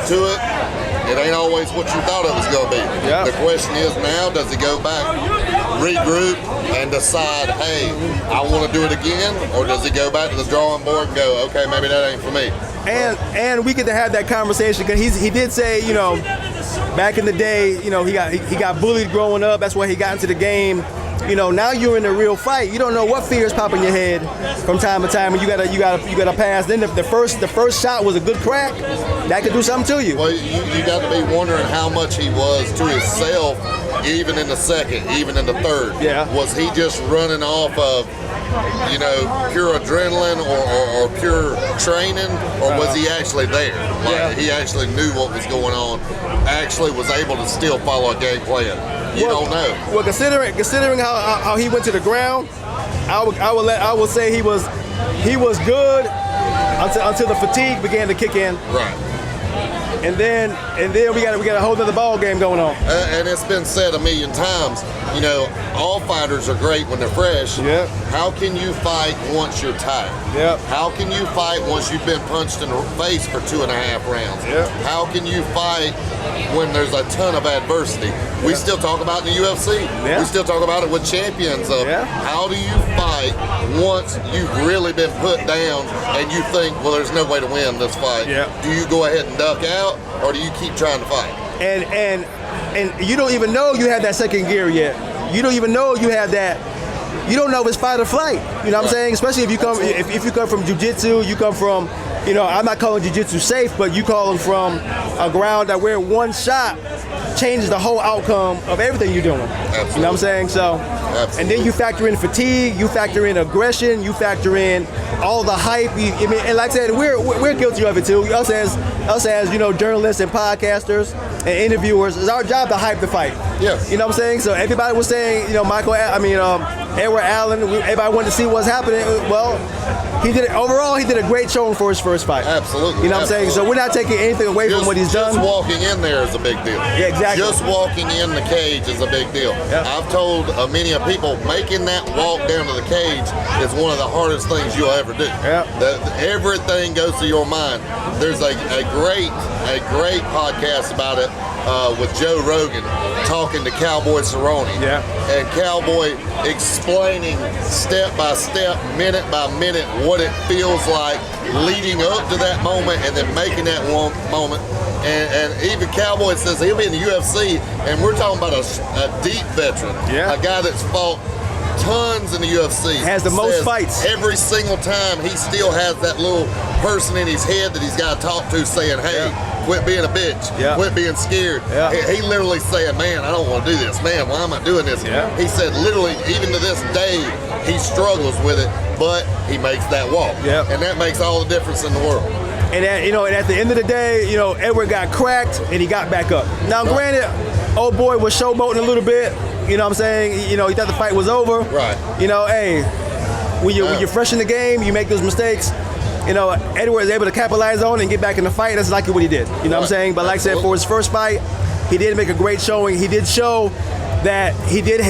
into it, it ain't always what you thought it was going to be. Yep. The question is now, does he go back, regroup, and decide, hey, I want to do it again? Or does he go back to the drawing board and go, okay, maybe that ain't for me? And we get to have that conversation because he did say, you know, back in the day, you know, he got bullied growing up. That's why he got into the game. You know, now you're in a real fight. You don't know what fears pop in your head from time to time, and you gotta pass. Then the first shot was a good crack. That could do something to you. Well, you got to be wondering how much he was to himself, even in the second, even in the third. Yeah. Was he just running off of, you know, pure adrenaline or pure training, or was he actually there? Like, he actually knew what was going on, actually was able to still follow a game plan. You don't know. Well, considering how he went to the ground, I would say he was good until the fatigue began to kick in. Right. And then we got a whole other ball game going on. And it's been said a million times, you know, all fighters are great when they're fresh. Yep. How can you fight once you're tired? Yep. How can you fight once you've been punched in the face for 2.5 rounds? Yep. How can you fight when there's a ton of adversity? We still talk about it in the UFC. Yeah. We still talk about it with champions of how do you fight once you've really been put down and you think, well, there's no way to win this fight. Yeah. Do you go ahead and duck out, or do you keep trying to fight? And you don't even know you have that second gear yet. You don't even know you have that. You don't know if it's fight or flight. You know what I'm saying? Especially if you come from jiu-jitsu, you come from, you know, I'm not calling jiu-jitsu safe, but you call them from a ground that where one shot changes the whole outcome of everything you're doing. Absolutely. You know what I'm saying? So, and then you factor in fatigue, you factor in aggression, you factor in all the hype. And like I said, we're guilty of it too. Us as you know, journalists and podcasters and interviewers, it's our job to hype the fight. Yes. You know what I'm saying? So everybody was saying, you know, Edward Allen, everybody wanted to see what's happening. Well, he did it. Overall, he did a great showing for his first fight. Absolutely. You know what I'm saying? So we're not taking anything away from what he's done. Just walking in there is a big deal. Yeah, exactly. Just walking in the cage is a big deal. Yep. I've told many of people, making that walk down to the cage is one of the hardest things you'll ever do. Yep. Everything goes through your mind. There's a great podcast about it with Joe Rogan talking to Cowboy Cerrone. Yeah. And Cowboy explaining step by step, minute by minute, what it feels like leading up to that moment and then making that one moment. And even Cowboy says he'll be in the UFC, and we're talking about a deep veteran, a guy that's fought tons in the UFC. Has the most fights. Every single time he still has that little person in his head that he's got to talk to saying, hey, quit being a bitch, quit being scared. He literally saying, man, I don't want to do this. Man, why am I doing this? He said literally, even to this day, he struggles with it, but he makes that walk. And that makes all the difference in the world. And at the end of the day, you know, Edward got cracked and he got back up. Now, granted, old boy was showboating a little bit. You know what I'm saying? You know, he thought the fight was over. Right. You know, hey, when you're fresh in the game, you make those mistakes. You know, Edward was able to capitalize on it and get back in the fight. That's exactly what he did. You know what I'm saying? But like I said, for his first fight, he did make a great showing. He did show that he did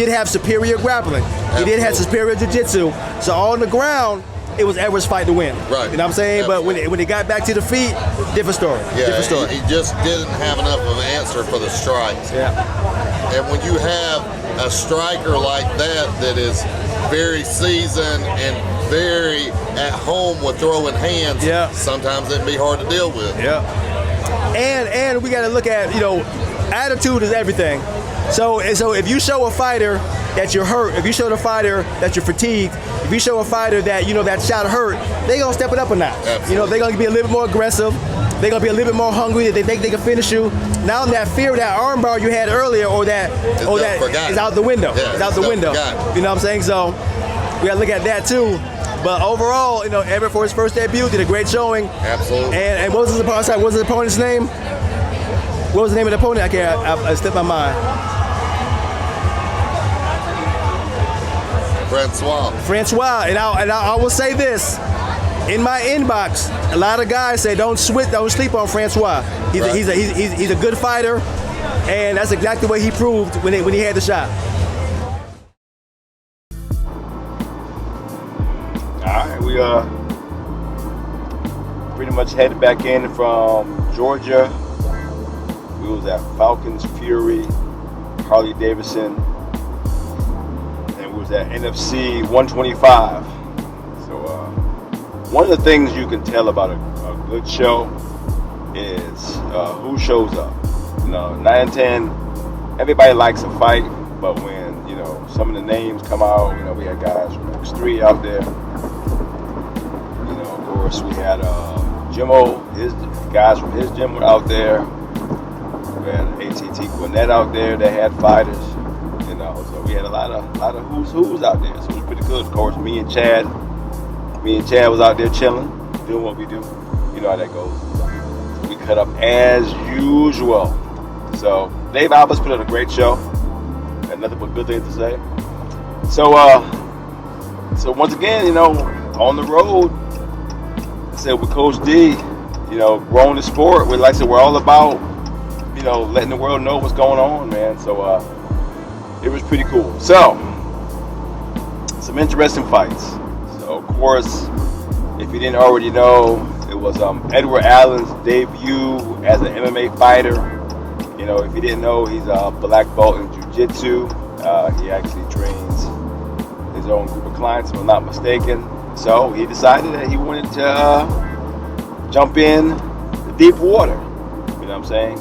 have superior grappling. He did have superior jiu-jitsu. So on the ground, it was Edward's fight to win. Right. You know what I'm saying? Absolutely. But when he got back to the feet, different story. Different story. He just didn't have enough of an answer for the strikes. And when you have a striker like that is very seasoned and very at home with throwing hands, sometimes it can be hard to deal with. And we got to look at, you know, attitude is everything. So if you show a fighter that you're hurt, if you show the fighter that you're fatigued, if you show a fighter that, you know, that shot hurt, they're going to step it up a notch. Absolutely. You know, they're going to be a little bit more aggressive. They're going to be a little bit more hungry. They think they can finish you. Now that fear, that arm bar you had earlier is out the window. It's out the window. You know what I'm saying? So we got to look at that too. But overall, you know, Everett for his first debut did a great showing. Absolutely. And what was his opponent? What was his opponent's name? What was the name of the opponent? I slipped my mind. Francois. And I will say this. In my inbox, a lot of guys say don't sleep on Francois. He's a good fighter, and that's exactly what he proved when he had the shot. All right, we pretty much headed back in from Georgia. We was at Falcons, Fury, Harley-Davidson, and we was at NFC 125. So one of the things you can tell about a good show is who shows up. 9 and 10, everybody likes a fight, but when some of the names come out, we had guys from X3 out there. Of course, we had Jimmo, his guys from his gym were out there. We had ATT Gwinnett out there. They had fighters, So we had a lot of who's out there. So it was pretty good. Of course, me and Chad was out there chilling, doing what we do. You know how that goes. We cut up as usual. So Dave Albers put on a great show. Had nothing but good things to say. So once again, on the road, I said with Coach D, growing the sport. We're all about, letting the world know what's going on, man. So it was pretty cool. So some interesting fights. So of course, if you didn't already know, it was Edward Allen's debut as an MMA fighter. If you didn't know, he's a black belt in jiu-jitsu. He actually trains his own group of clients, if I'm not mistaken. So he decided that he wanted to jump in the deep water. You know what I'm saying?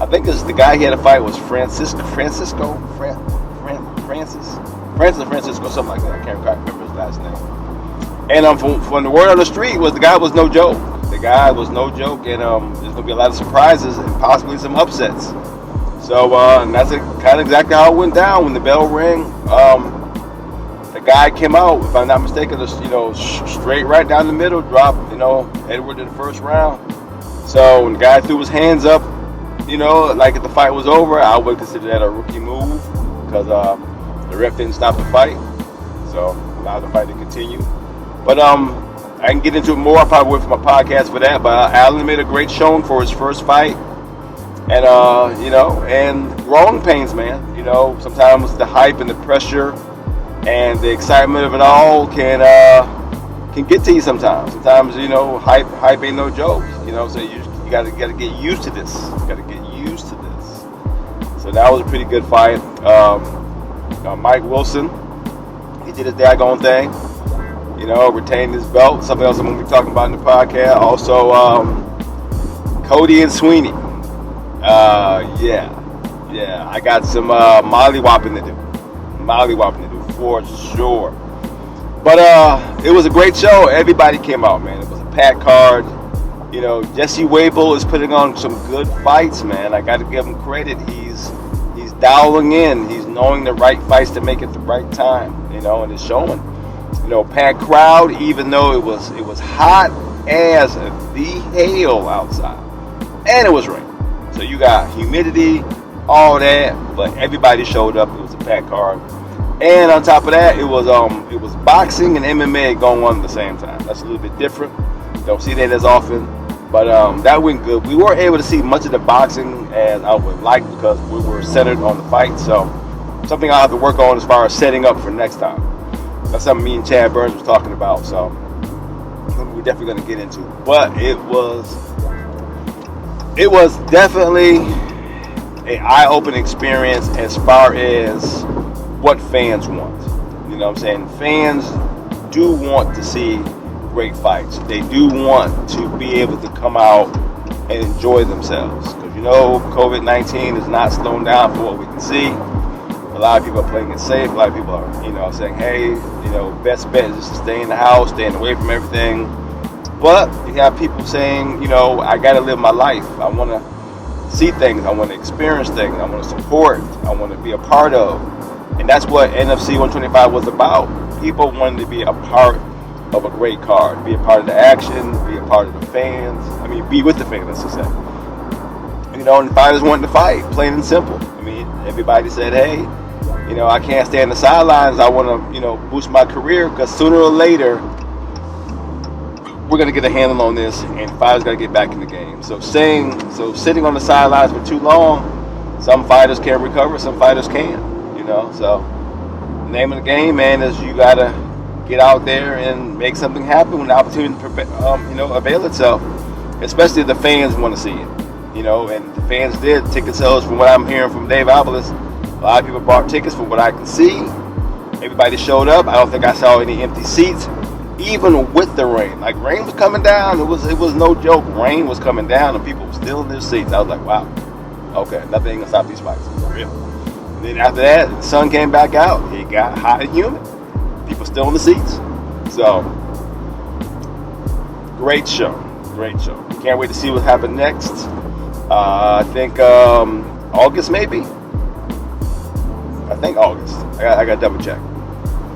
I think the guy he had to fight was Francis, something like that. I can't quite remember his last name. And from the word on the street was the guy was no joke. The guy was no joke, and there's going to be a lot of surprises and possibly some upsets. So and that's kind of exactly how it went down. When the bell rang, the guy came out, if I'm not mistaken, straight right down the middle, dropped, Edward in the first round. So when the guy threw his hands up, like if the fight was over, I would consider that a rookie move because the ref didn't stop the fight. So allowed the fight to continue. But I can get into it more. I probably wait for my podcast for that. But Allen made a great showing for his first fight. And, and growing pains, man. Sometimes the hype and the pressure and the excitement of it all can get to you sometimes. Sometimes, hype ain't no joke. So you gotta get used to this. You gotta get used to this. So that was a pretty good fight. Mike Wilson, he did his daggone thing. Retained his belt. Something else I'm going to be talking about in the podcast. Also, Cody and Sweeney. Yeah. I got some mollywopping to do for sure. But it was a great show. Everybody came out, man. It was a packed card. Jesse Wable is putting on some good fights, man. I got to give him credit. He's dialing in. He's knowing the right fights to make at the right time. And it's showing. Packed crowd, even though it was hot as the hell outside, and it was raining. So you got humidity, all that, but everybody showed up. It was a packed card, and on top of that, it was boxing and MMA going on at the same time. That's a little bit different. Don't see that as often, but that went good. We weren't able to see much of the boxing as I would like because we were centered on the fight. So something I'll have to work on as far as setting up for next time. That's something me and Chad Burns was talking about, so we're definitely going to get into it. But it was definitely an eye-opening experience as far as what fans want. You know what I'm saying? Fans do want to see great fights. They do want to be able to come out and enjoy themselves. Because COVID-19 is not slowing down for what we can see. A lot of people are playing it safe. A lot of people are, saying, hey, best bet is just to stay in the house, staying away from everything. But you have people saying, I got to live my life. I want to see things. I want to experience things. I want to support. I want to be a part of. And that's what NFC 125 was about. People wanted to be a part of a great card, be a part of the action, be a part of the fans. Be with the fans, let's just say. And the fighters wanted to fight, plain and simple. Everybody said, hey, I can't stay on the sidelines. I want to, boost my career because sooner or later, we're going to get a handle on this and fighters got to get back in the game. So sitting on the sidelines for too long, some fighters can't recover, some fighters can, So the name of the game, man, is you got to get out there and make something happen when the opportunity, avail itself. especially if the fans want to see it. You know, and the fans did. Ticket sales, from what I'm hearing from Dave Alvarez, a lot of people bought tickets. From what I can see, everybody showed up. I don't think I saw any empty seats, even with the rain. Like, rain was coming down. It was no joke. Rain was coming down, and people were still in their seats. I was like, wow, okay, nothing ain't gonna stop these fights. For real. And then after that, the sun came back out. It got hot and humid. People still in the seats. So, great show. Great show. Can't wait to see what happens next. I think August, maybe. I think August. I got to double check.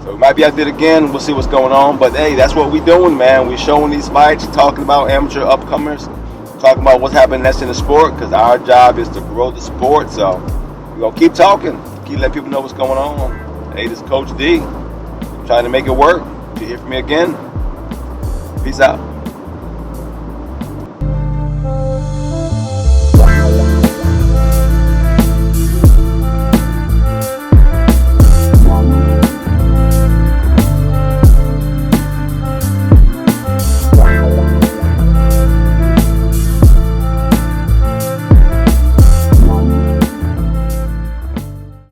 So we might be out there again. We'll see what's going on. But hey, that's what we're doing, man. We're showing these fights, talking about amateur upcomers, talking about what's happening next in the sport, because our job is to grow the sport. So we're going to keep talking, keep letting people know what's going on. Hey, this is Coach D. I'm trying to make it work. If you hear from me again, peace out.